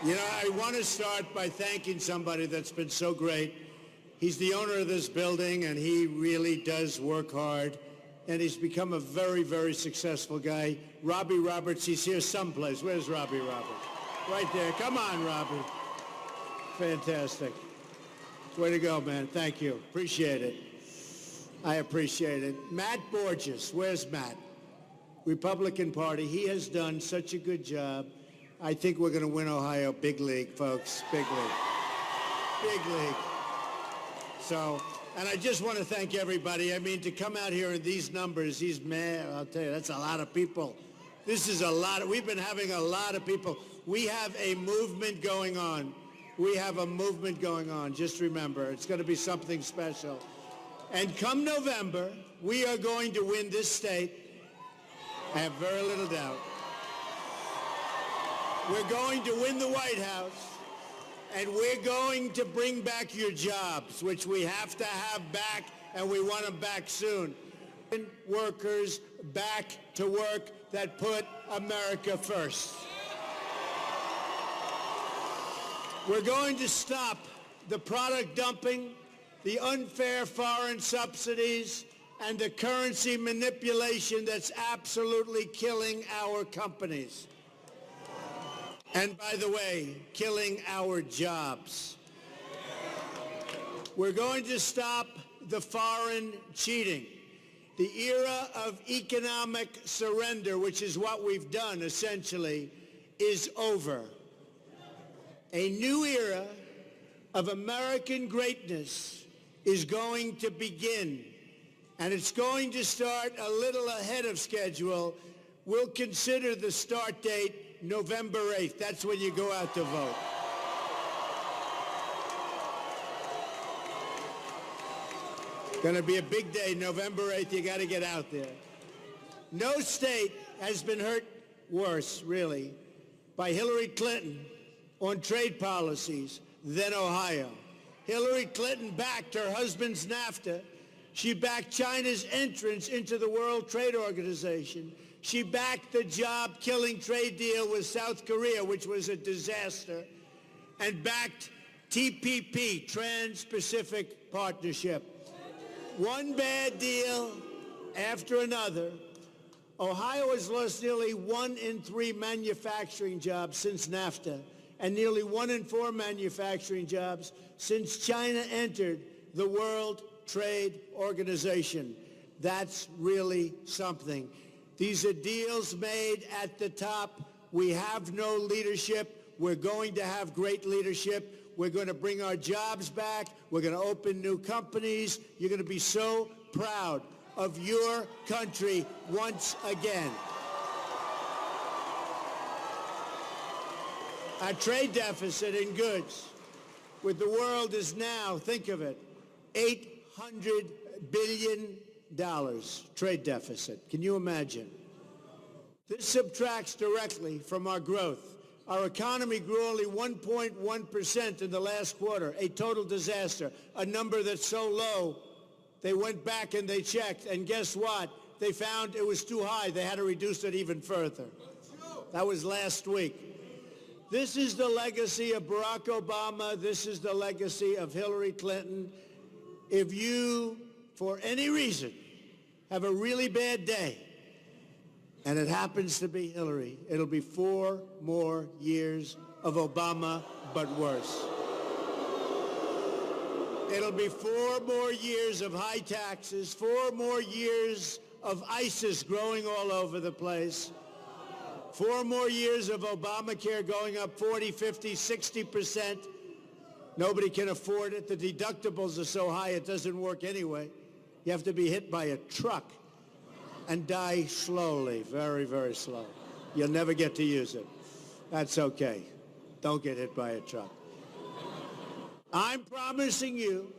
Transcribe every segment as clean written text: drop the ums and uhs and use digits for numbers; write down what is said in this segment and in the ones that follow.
You know, I want to start by thanking somebody that's been so great. He's the owner of this building, and he really does work hard, and he's become a very, very successful guy. Robbie Roberts, he's here someplace. Where's Robbie Roberts? Right there. Come on, Robbie. Fantastic. Way to go, man. Thank you. Appreciate it. I appreciate it. Matt Borges. Where's Matt? Republican Party. He has done such a good job. I think we're going to win Ohio. Big league, folks. Big league. Big league. So, and I just want to thank everybody. I mean, to come out here in these numbers, I'll tell you, that's a lot of people. This is a lot. We've been having a lot of people. We have a movement going on. We have a movement going on. Just remember, it's going to be something special. And come November, we are going to win this state. I have very little doubt. We're going to win the White House, and we're going to bring back your jobs, which we have to have back, and we want them back soon. Workers back to work that put America first. We're going to stop the product dumping, the unfair foreign subsidies, and the currency manipulation that's absolutely killing our companies. And by the way, killing our jobs. We're going to stop the foreign cheating. The era of economic surrender, which is what we've done essentially, is over. A new era of American greatness is going to begin, and it's going to start a little ahead of schedule. We'll consider the start date November 8th. That's when you go out to vote. Going to be a big day, November 8th. You got to get out there. No state has been hurt worse, really, by Hillary Clinton on trade policies than Ohio. Hillary Clinton backed her husband's NAFTA. She backed China's entrance into the World Trade Organization. She backed the job-killing trade deal with South Korea, which was a disaster, and backed TPP, Trans-Pacific Partnership. One bad deal after another. Ohio has lost nearly 1 in 3 manufacturing jobs since NAFTA, and nearly 1 in 4 manufacturing jobs since China entered the World Trade Organization. That's really something. These are deals made at the top. We have no leadership. We're going to have great leadership. We're going to bring our jobs back. We're going to open new companies. You're going to be so proud of your country once again. Our trade deficit in goods with the world is now, think of it, $800 billion trade deficit. Can you imagine? This subtracts directly from our growth. Our economy grew only 1.1% in the last quarter, a total disaster, a number that's so low, they went back and they checked, and guess what? They found it was too high. They had to reduce it even further. That was last week. This is the legacy of Barack Obama. This is the legacy of Hillary Clinton. If you, for any reason, have a really bad day, and it happens to be Hillary, it'll be 4 more years of Obama, but worse. It'll be 4 more years of high taxes, 4 more years of ISIS growing all over the place, 4 more years of Obamacare going up 40, 50, 60%. Nobody can afford it. The deductibles are so high it doesn't work anyway. You have to be hit by a truck and die slowly, very, very slow. You'll never get to use it. That's okay. Don't get hit by a truck. I'm promising you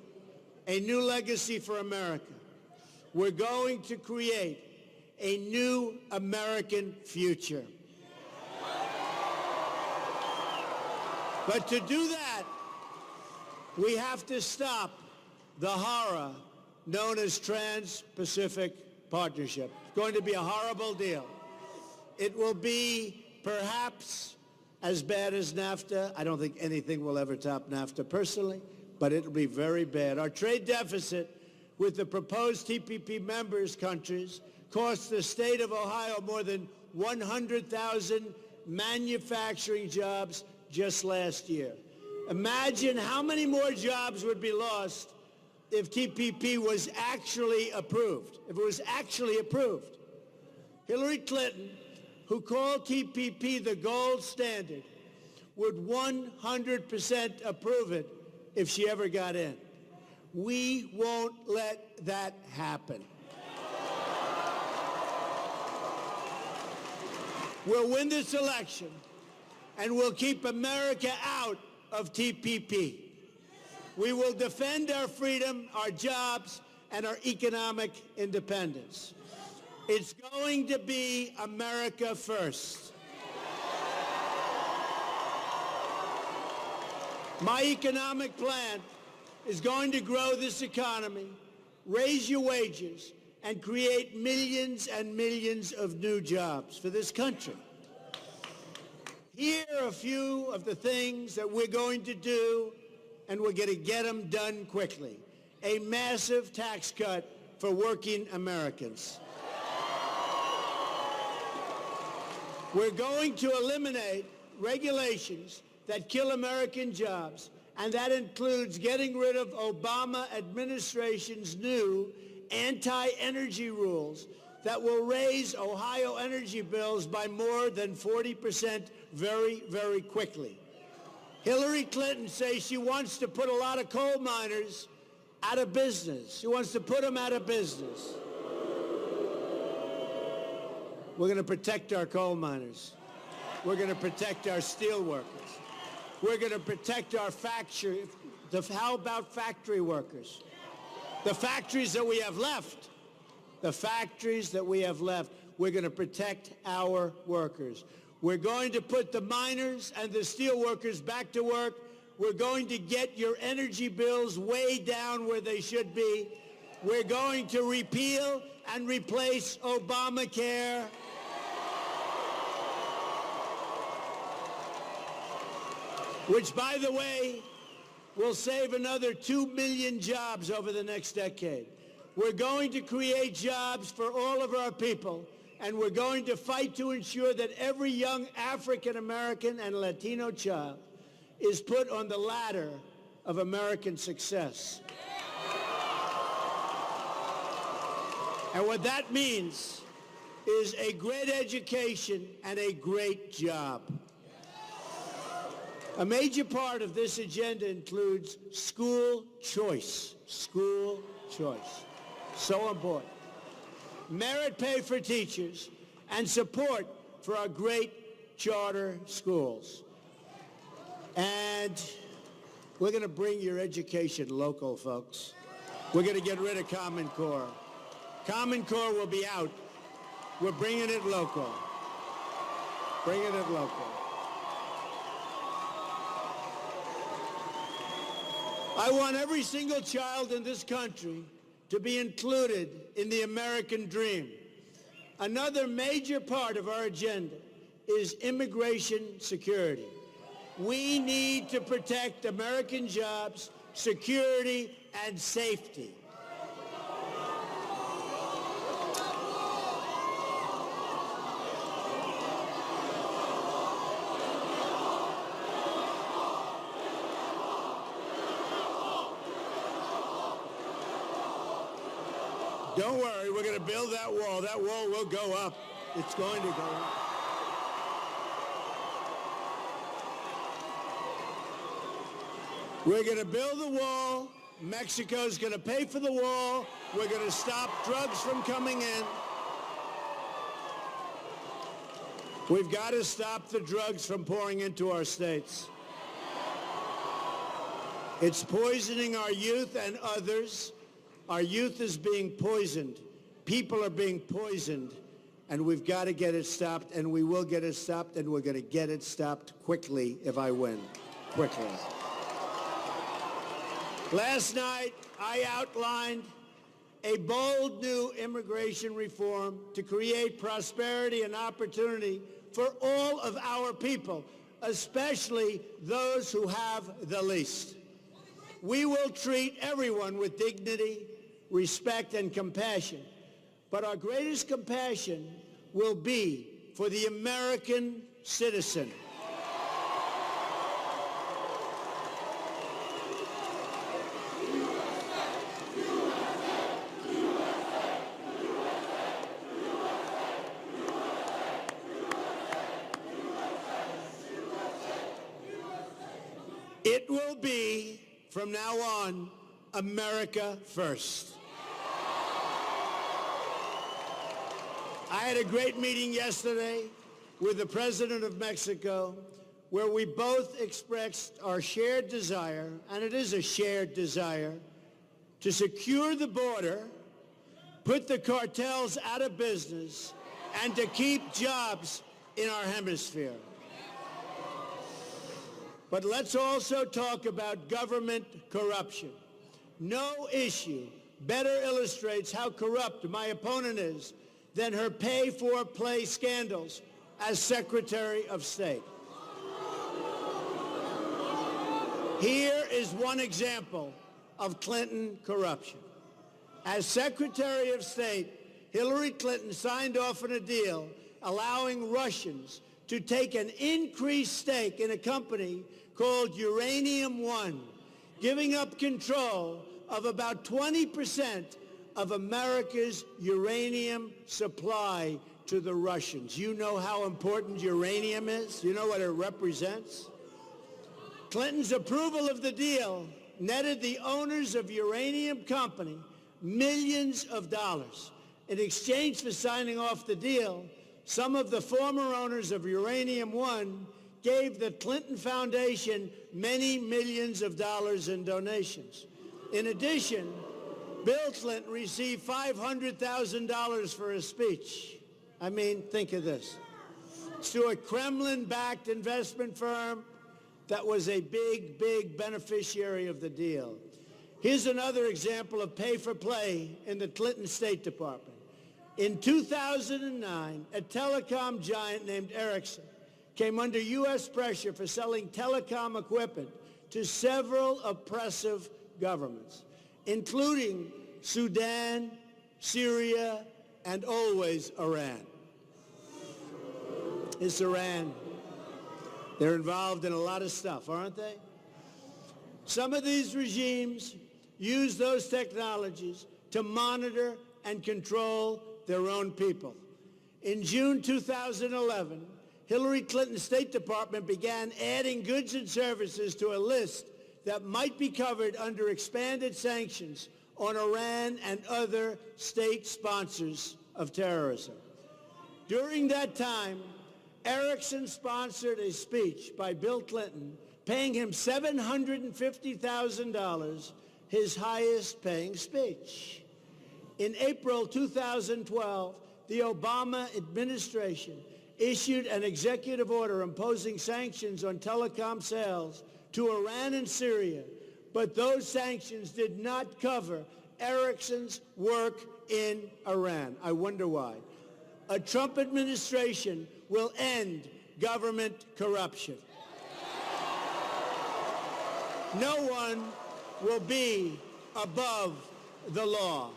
a new legacy for America. We're going to create a new American future. But to do that, we have to stop the horror known as Trans-Pacific Partnership. It's going to be a horrible deal. It will be perhaps as bad as NAFTA. I don't think anything will ever top NAFTA personally, but it'll be very bad. Our trade deficit with the proposed TPP members countries cost the state of Ohio more than 100,000 manufacturing jobs just last year. Imagine how many more jobs would be lost if TPP was actually approved, if it was actually approved. Hillary Clinton, who called TPP the gold standard, would 100% approve it if she ever got in. We won't let that happen. We'll win this election, and we'll keep America out of TPP. We will defend our freedom, our jobs, and our economic independence. It's going to be America first. My economic plan is going to grow this economy, raise your wages, and create millions and millions of new jobs for this country. Here are a few of the things that we're going to do, and we're going to get them done quickly. A massive tax cut for working Americans. We're going to eliminate regulations that kill American jobs, and that includes getting rid of Obama administration's new anti-energy rules that will raise Ohio energy bills by more than 40% very, very quickly. Hillary Clinton says she wants to put a lot of coal miners out of business. She wants to put them out of business. We're going to protect our coal miners. We're going to protect our steel workers. We're going to protect our factory. How about factory workers? The factories that we have left. The factories that we have left. We're going to protect our workers. We're going to put the miners and the steel workers back to work. We're going to get your energy bills way down where they should be. We're going to repeal and replace Obamacare. Which, by the way, will save another 2 million jobs over the next decade. We're going to create jobs for all of our people, and we're going to fight to ensure that every young African American and Latino child is put on the ladder of American success. And what that means is a great education and a great job. A major part of this agenda includes school choice. School choice. So important. Merit pay for teachers and support for our great charter schools. And we're going to bring your education local, folks. We're going to get rid of Common Core. Common Core will be out. We're bringing it local. Bringing it local. I want every single child in this country to be included in the American dream. Another major part of our agenda is immigration security. We need to protect American jobs, security, and safety. Don't worry, we're going to build that wall. That wall will go up. It's going to go up. We're going to build the wall. Mexico's going to pay for the wall. We're going to stop drugs from coming in. We've got to stop the drugs from pouring into our states. It's poisoning our youth and others. Our youth is being poisoned. People are being poisoned, and we've got to get it stopped, and we will get it stopped, and we're going to get it stopped quickly if I win. Quickly. Last night, I outlined a bold new immigration reform to create prosperity and opportunity for all of our people. especially those who have the least. We will treat everyone with dignity, respect, and compassion, but our greatest compassion will be for the American citizen. It will be, from now on, America first. I had a great meeting yesterday with the President of Mexico, where we both expressed our shared desire, and it is a shared desire, to secure the border, put the cartels out of business, and to keep jobs in our hemisphere. But let's also talk about government corruption. No issue better illustrates how corrupt my opponent is than her pay-for-play scandals as Secretary of State. Here is one example of Clinton corruption. As Secretary of State, Hillary Clinton signed off on a deal allowing Russians to take an increased stake in a company called Uranium One, giving up control of about 20% of America's uranium supply to the Russians. You know how important uranium is? You know what it represents? Clinton's approval of the deal netted the owners of Uranium Company millions of dollars. In exchange for signing off the deal, some of the former owners of Uranium One gave the Clinton Foundation many millions of dollars in donations. In addition, Bill Clinton received $500,000 for a speech. I mean, think of this. It's to a Kremlin-backed investment firm that was a big, big beneficiary of the deal. Here's another example of pay-for-play in the Clinton State Department. In 2009, a telecom giant named Ericsson came under U.S. pressure for selling telecom equipment to several oppressive governments, including Sudan, Syria, and always Iran. It's Iran. They're involved in a lot of stuff, aren't they? Some of these regimes use those technologies to monitor and control their own people. In June 2011, Hillary Clinton's State Department began adding goods and services to a list that might be covered under expanded sanctions on Iran and other state sponsors of terrorism. During that time, Ericsson sponsored a speech by Bill Clinton, paying him $750,000, his highest-paying speech. In April 2012, the Obama administration issued an executive order imposing sanctions on telecom sales to Iran and Syria, but those sanctions did not cover Ericsson's work in Iran. I wonder why. A Trump administration will end government corruption. No one will be above the law.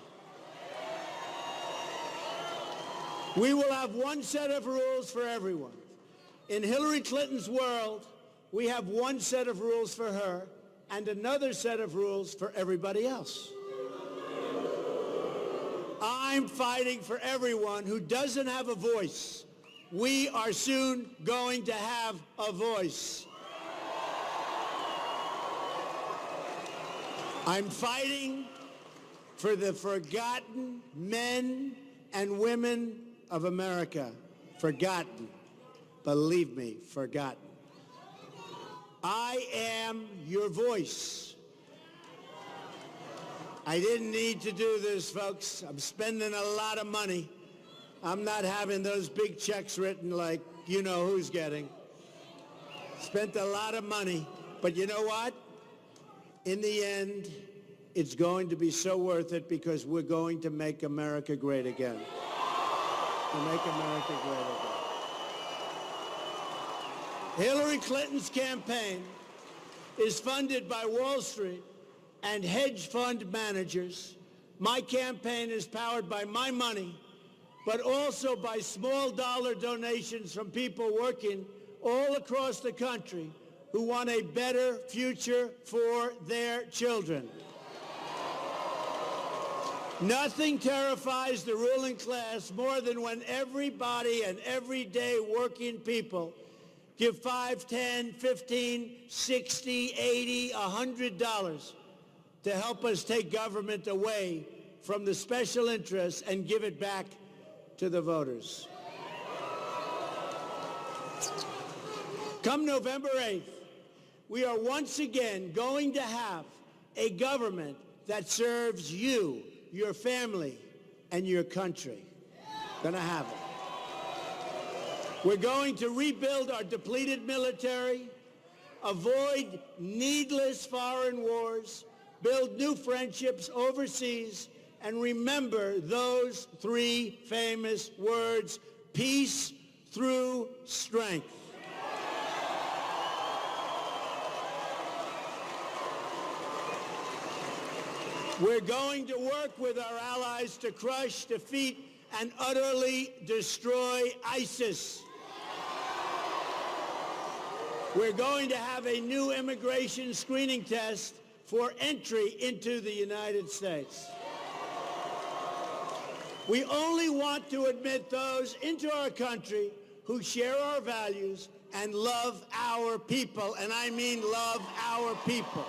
We will have one set of rules for everyone. In Hillary Clinton's world, we have one set of rules for her and another set of rules for everybody else. I'm fighting for everyone who doesn't have a voice. We are soon going to have a voice. I'm fighting for the forgotten men and women of America. Forgotten. Believe me, forgotten. I am your voice. I didn't need to do this, folks. I'm spending a lot of money. I'm not having those big checks written like you know who's getting. Spent a lot of money. But you know what? In the end, it's going to be so worth it because we're going to make America great again. To make America great again. Hillary Clinton's campaign is funded by Wall Street and hedge fund managers. My campaign is powered by my money, but also by small dollar donations from people working all across the country who want a better future for their children. Nothing terrifies the ruling class more than when everybody and everyday working people give $5, $10, $15, $60, $80, $100 to help us take government away from the special interests and give it back to the voters. Come November 8th, we are once again going to have a government that serves you, your family, and your country. Gonna have it. We're going to rebuild our depleted military, avoid needless foreign wars, build new friendships overseas, and remember those three famous words: peace through strength. We're going to work with our allies to crush, defeat, and utterly destroy ISIS. We're going to have a new immigration screening test for entry into the United States. We only want to admit those into our country who share our values and love our people, and I mean love our people.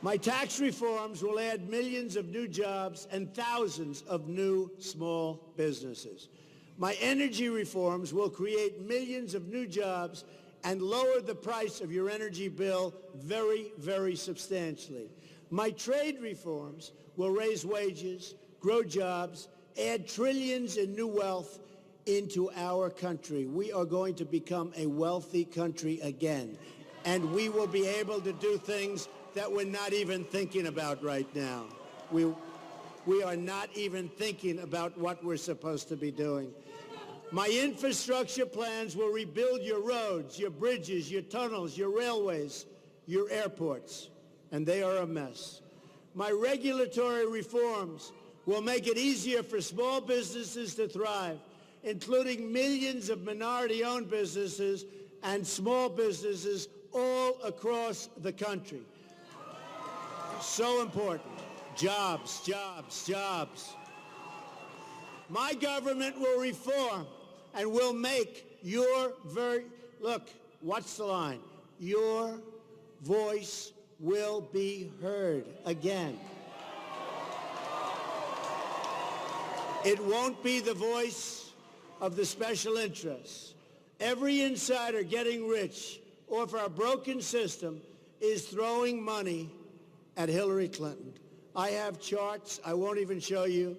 My tax reforms will add millions of new jobs and thousands of new small businesses. My energy reforms will create millions of new jobs and lower the price of your energy bill very, very substantially. My trade reforms will raise wages, grow jobs, add trillions in new wealth into our country. We are going to become a wealthy country again, and we will be able to do things that we're not even thinking about right now. We are not even thinking about what we're supposed to be doing. My infrastructure plans will rebuild your roads, your bridges, your tunnels, your railways, your airports, and they are a mess. My regulatory reforms will make it easier for small businesses to thrive, including millions of minority-owned businesses and small businesses all across the country. So important. Jobs, jobs, jobs. My government will reform and will make your look, what's the line? Your voice will be heard again. It won't be the voice of the special interests. Every insider getting rich off our broken system is throwing money at Hillary Clinton. I have charts I won't even show you,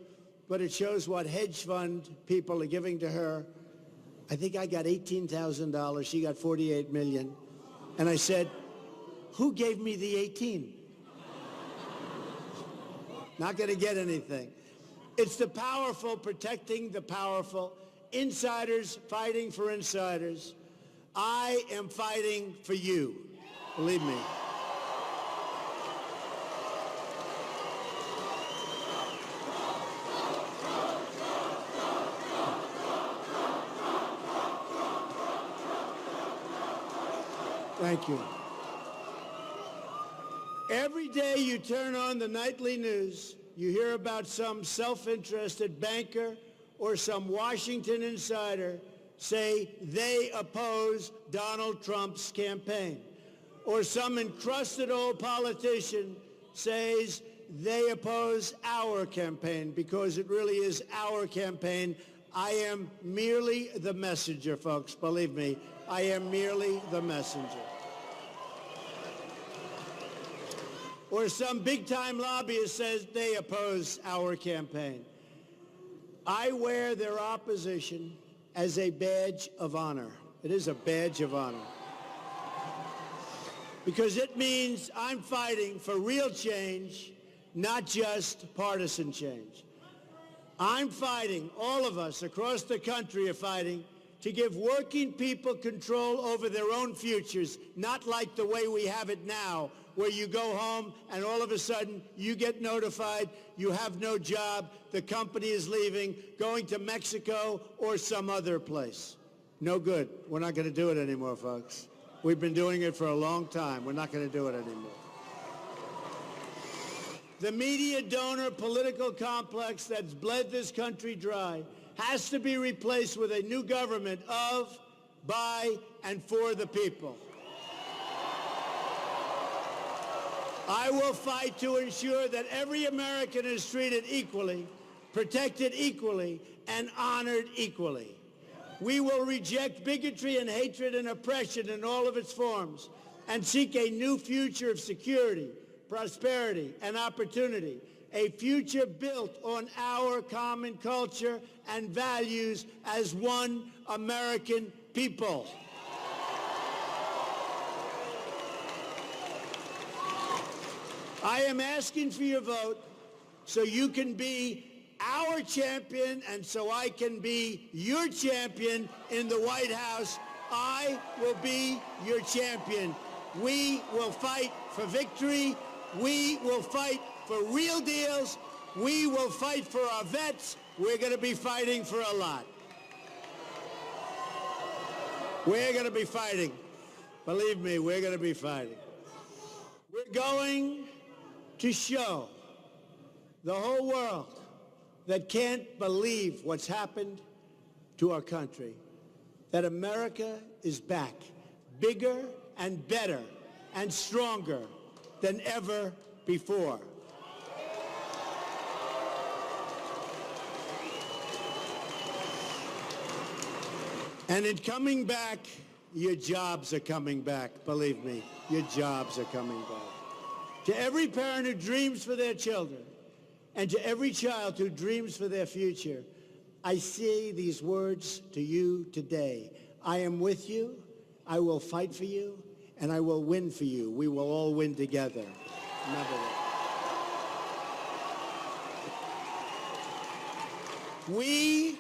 but it shows what hedge fund people are giving to her. I think I got $18,000. She got $48 million. And I said, who gave me the 18? Not going to get anything. It's the powerful protecting the powerful, insiders fighting for insiders. I am fighting for you, believe me. Thank you. Every day you turn on the nightly news, you hear about some self-interested banker or some Washington insider say they oppose Donald Trump's campaign, or some encrusted old politician says they oppose our campaign because it really is our campaign. I am merely the messenger, folks. Believe me, I am merely the messenger. Or some big-time lobbyist says they oppose our campaign. I wear their opposition as a badge of honor. It is a badge of honor. Because it means I'm fighting for real change, not just partisan change. I'm fighting, all of us across the country are fighting, to give working people control over their own futures, not like the way we have it now, where you go home and all of a sudden you get notified you have no job, the company is leaving, going to Mexico or some other place. No good. We're not going to do it anymore, folks. We've been doing it for a long time. We're not going to do it anymore. The media donor political complex that's bled this country dry has to be replaced with a new government of, by, and for the people. I will fight to ensure that every American is treated equally, protected equally, and honored equally. We will reject bigotry and hatred and oppression in all of its forms and seek a new future of security, prosperity, and opportunity, a future built on our common culture and values as one American people. I am asking for your vote so you can be our champion and so I can be your champion in the White House. I will be your champion. We will fight for victory. We will fight for real deals. We will fight for our vets. We're going to be fighting for a lot. We're going to be fighting. Believe me, we're going to be fighting. We're going to show the whole world that can't believe what's happened to our country, that America is back, bigger and better and stronger than ever before. And in coming back, your jobs are coming back. Believe me, your jobs are coming back. To every parent who dreams for their children, and to every child who dreams for their future, I say these words to you today. I am with you, I will fight for you, and I will win for you. We will all win together. Remember that. We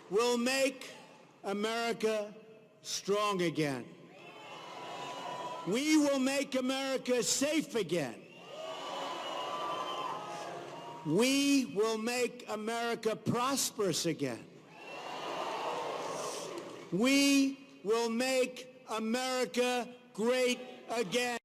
will make America strong again. We will make America safe again. We will make America prosperous again. We will make America great again.